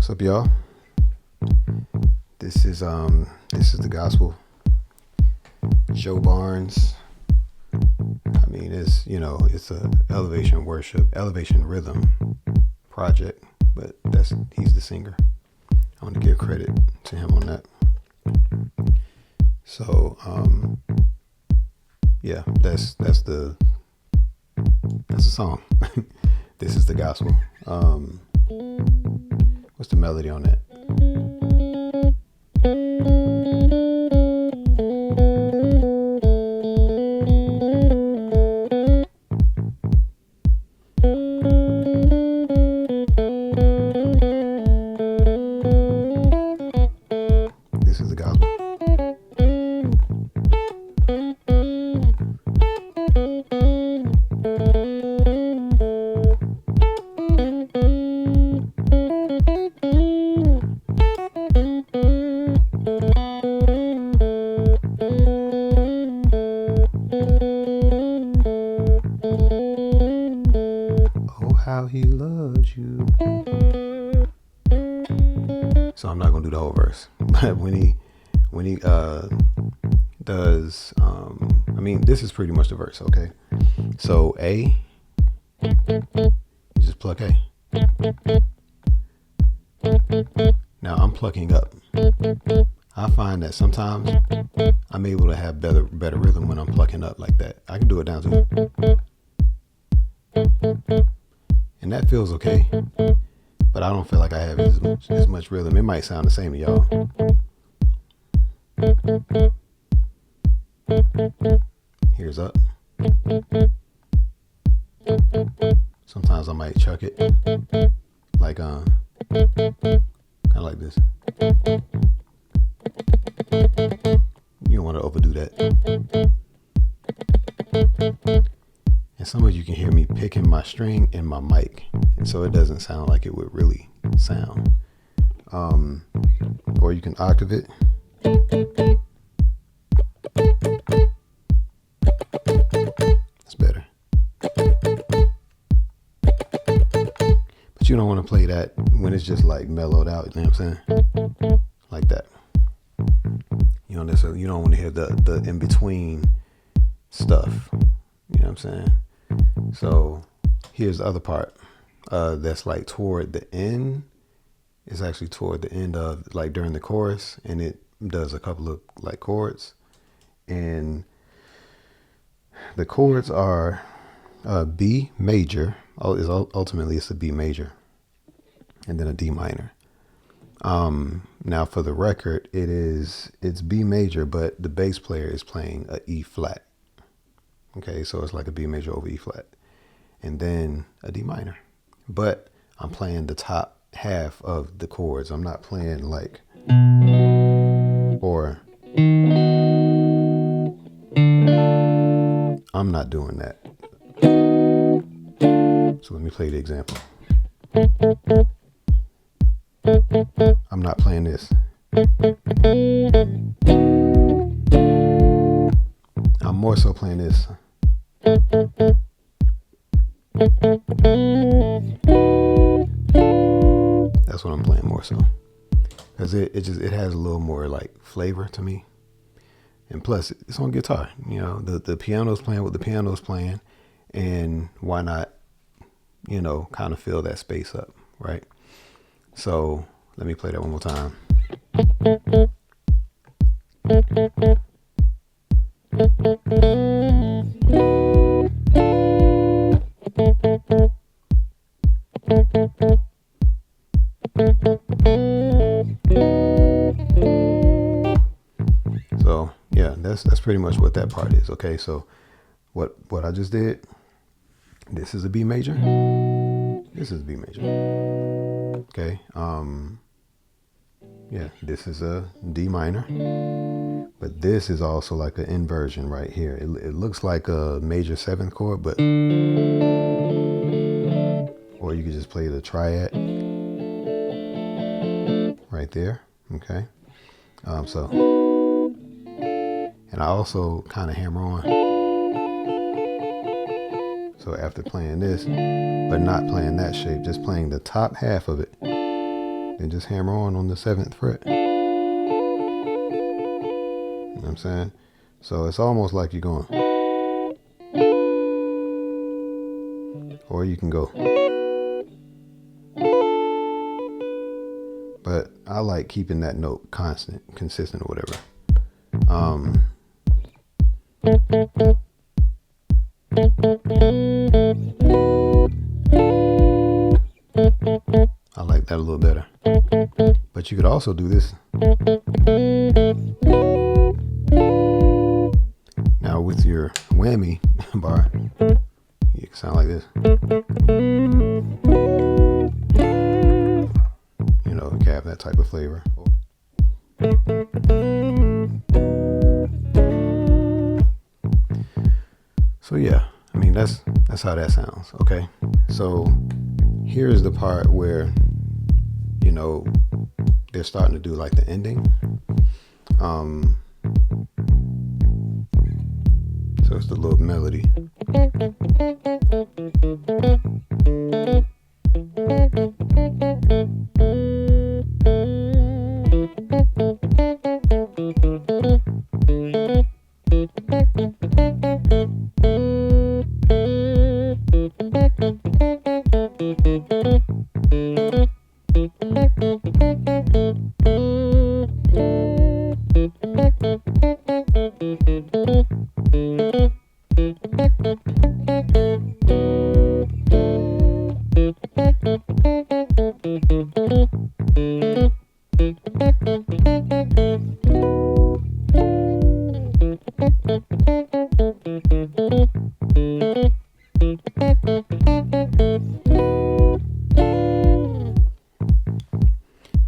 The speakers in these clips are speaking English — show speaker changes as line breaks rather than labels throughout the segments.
What's up, y'all? This is the gospel. Joe Barnes. I mean, it's a elevation worship, elevation rhythm project, but he's the singer. I want to give credit to him on that. So, yeah, that's the song. This is the gospel. What's the melody on that? This is the gospel. Oh, how he loves you. So I'm not gonna do the whole verse, but when he does, this is pretty much the verse, okay? So A, you just pluck A. Now I'm plucking up. I find that sometimes I'm able to have better rhythm when I'm plucking up like that. I can do it down too, and that feels okay. But I don't feel like I have as much rhythm. It might sound the same to y'all. Here's up. Sometimes I might chuck it like kind of like this. You don't want to overdo that. And some of you can hear me picking my string in my mic, and so it doesn't sound like it would really sound. Or you can octave it. That's better. But you don't want to play that when it's just like mellowed out, you know what I'm saying? Like that. You don't want to hear the in-between stuff. You know what I'm saying? So here's the other part that's like toward the end. It's actually toward the end of like during the chorus, and it does a couple of like chords, and the chords are B major. Ultimately it's a B major, and then a D minor. Now for the record, it's B major, but the bass player is playing a E flat. Okay, so it's like a B major over E flat, and then a D minor. But I'm playing the top half of the chords. I'm not playing like or I'm not doing that. So let me play the example. I'm not playing this. I'm more so playing this. That's what I'm playing more so, because it has a little more like flavor to me, and plus it's on guitar. You know, the piano's playing what the piano's playing, and why not, kind of fill that space up, right? So let me play that one more time. So yeah, that's pretty much what that part is. Okay, so what I just did, this is a B major, this is B major. Okay, yeah, this is a D minor, but this is also like an inversion right here. It looks like a major seventh chord, but or you could just play the triad right there. Okay, so, and I also kind of hammer on. So after playing this, but not playing that shape, just playing the top half of it, then just hammer on the 7th fret. You know what I'm saying? So it's almost like you're going, or you can go. But I like keeping that note consistent or whatever. I like that a little better. But you could also do this. Now with your whammy bar, you can sound like this. You know, you can have that type of flavor. So yeah, I mean that's how that sounds. Okay, so here's the part where, you know, they're starting to do like the ending. So it's the little melody.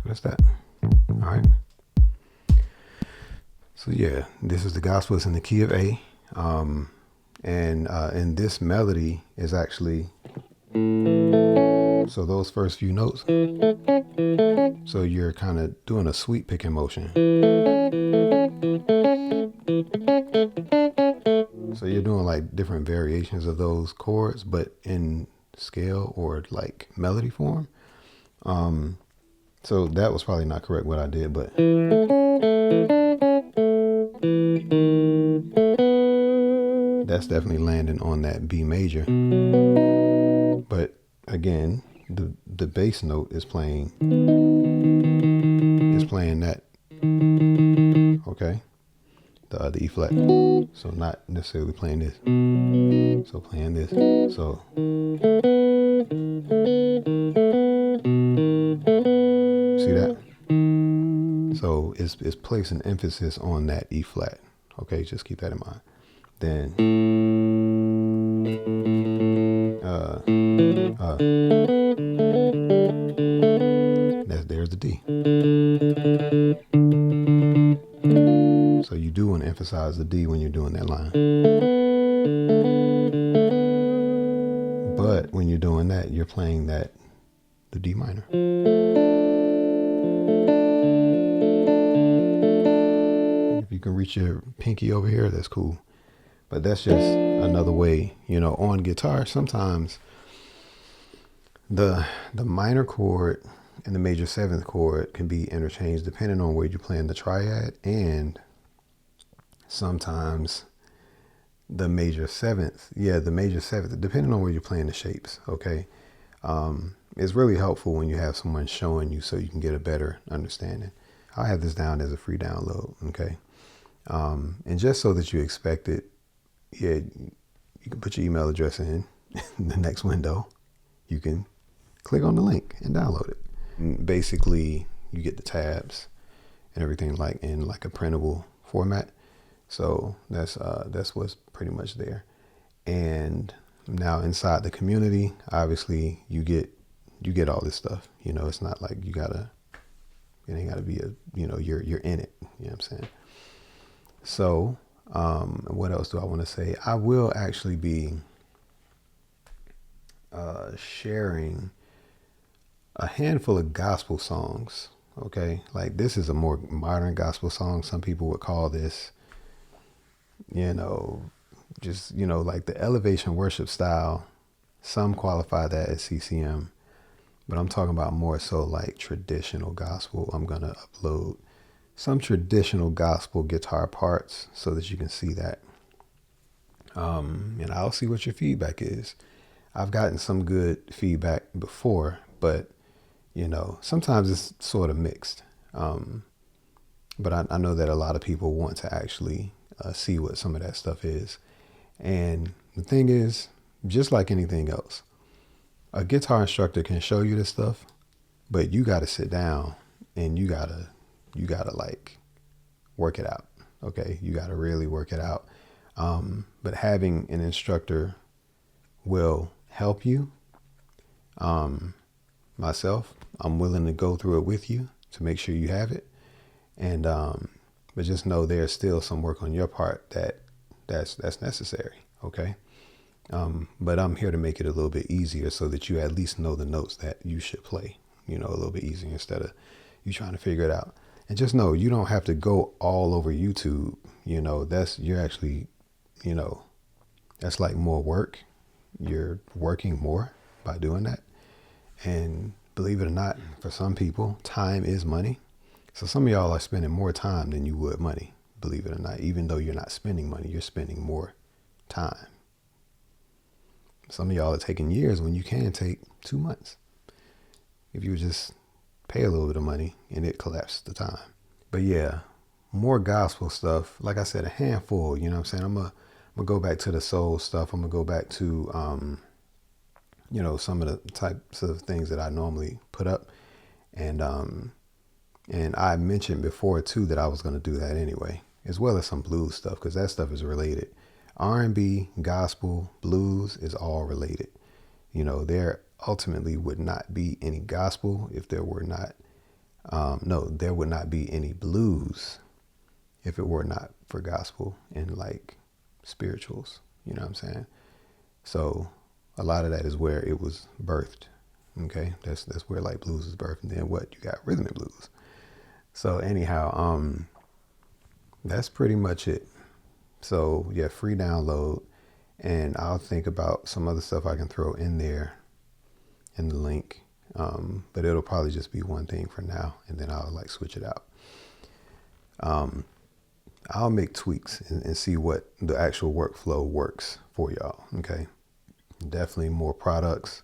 That's that. All right. So yeah, this is the gospel. It's in the key of A. And this melody is actually, so those first few notes, so you're kind of doing a sweep picking motion. So you're doing like different variations of those chords, but in scale or like melody form. So that was probably not correct what I did, but that's definitely landing on that B major. But again, the bass note is playing that. Okay, the E flat. So not necessarily playing this. So playing this. So see that? So it's placing emphasis on that E flat. Okay, just keep that in mind. Then there's the D. So you do want to emphasize the D when you're doing that line. But when you're doing that, you're playing the D minor. If you can reach your pinky over here, that's cool. But that's just another way, you know, on guitar, sometimes the minor chord and the major 7th chord can be interchanged depending on where you're playing the triad, and sometimes the major 7th, depending on where you're playing the shapes. Okay. It's really helpful when you have someone showing you so you can get a better understanding. I'll have this down as a free download. Okay. And just so that you expect it, yeah, you can put your email address in the next window. You can click on the link and download it. And basically, you get the tabs and everything like in like a printable format. So that's what's pretty much there. And now inside the community, obviously you get all this stuff. You know, it's not like it ain't gotta be you're in it. You know what I'm saying? So what else do I want to say? I will actually be sharing a handful of gospel songs. Okay, like this is a more modern gospel song. Some people would call this, like the elevation worship style. Some qualify that as CCM, but I'm talking about more so like traditional gospel. I'm going to upload some traditional gospel guitar parts so that you can see that. And I'll see what your feedback is. I've gotten some good feedback before, but sometimes it's sort of mixed. But I know that a lot of people want to actually see what some of that stuff is. And the thing is, just like anything else, a guitar instructor can show you this stuff, but you got to sit down and you got to like work it out. Okay. You got to really work it out. But having an instructor will help you. Myself, I'm willing to go through it with you to make sure you have it. And, but just know there's still some work on your part that's necessary. Okay. But I'm here to make it a little bit easier so that you at least know the notes that you should play, a little bit easier instead of you trying to figure it out. And just know you don't have to go all over YouTube. You're actually, that's like more work. You're working more by doing that. And believe it or not, for some people, time is money. So some of y'all are spending more time than you would money, believe it or not. Even though you're not spending money, you're spending more time. Some of y'all are taking years when you can take 2 months. If you just pay a little bit of money and it collapses the time. But yeah, more gospel stuff. Like I said, a handful, you know what I'm saying? I'm going to go back to the soul stuff. I'm going to go back to, some of the types of things that I normally put up. And I mentioned before too that I was going to do that anyway, as well as some blues stuff, because that stuff is related. R&B, gospel, blues is all related. There ultimately would not be any gospel if there were not, there would not be any blues if it were not for gospel and like spirituals, you know what I'm saying? So a lot of that is where it was birthed. Okay. That's where like blues is birthed. And then what? You got rhythm and blues. So anyhow, that's pretty much it. So yeah, free download, and I'll think about some other stuff I can throw in there in the link. But it'll probably just be one thing for now, and then I'll like switch it out. I'll make tweaks and see what the actual workflow works for y'all. Okay. Definitely more products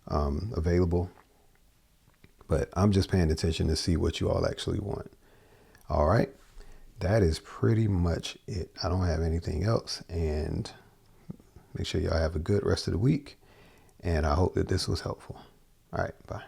available. But I'm just paying attention to see what you all actually want. All right. That is pretty much it. I don't have anything else. And make sure y'all have a good rest of the week. And I hope that this was helpful. All right. Bye.